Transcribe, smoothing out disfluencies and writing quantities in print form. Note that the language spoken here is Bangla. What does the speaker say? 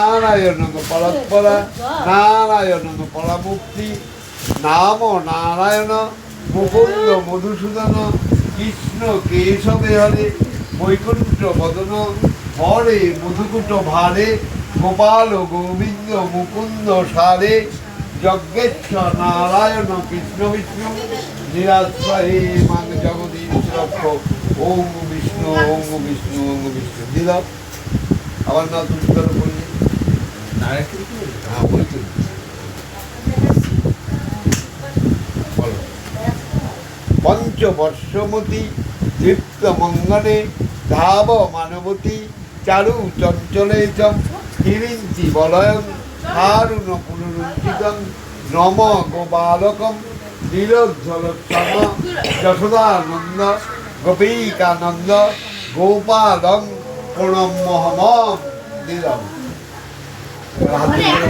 নারায়ণ পরাৎপরা নারায়ণ পরামুক্তি নাম নারায়ণ মুকুন্দ মধুসূদন কৃষ্ণ কেশবে হরে বৈকুণ্ঠ বদন হরে মধুকুট ভারে গোপাল গোবিন্দ মুকুন্দ সারে যজ্ঞেশ্বর নারায়ণ কৃষ্ণ বিষ্ণু নিরাশ্রয়ে মাং জগদীশ রক্ষ ওম বিষ্ণু ওম বিষ্ণু ওম বিষ্ণু দিলাম আবার না দুষ্কর বললি হ্যাঁ ওই তো বলো পঞ্চবর্ষমতী দীপ্ত মঙ্গলে ধাব মানবতী চারু চঞ্চলে চম কিরিঞ্চি বলয়ং হারুণ পুনরুঞ্চিতং নম গোপালকম নীলোজ্জ্বলোৎসম যশোদানন্দ গোপীকানন্দ গোপালং প্রণম্যহম দিলাম।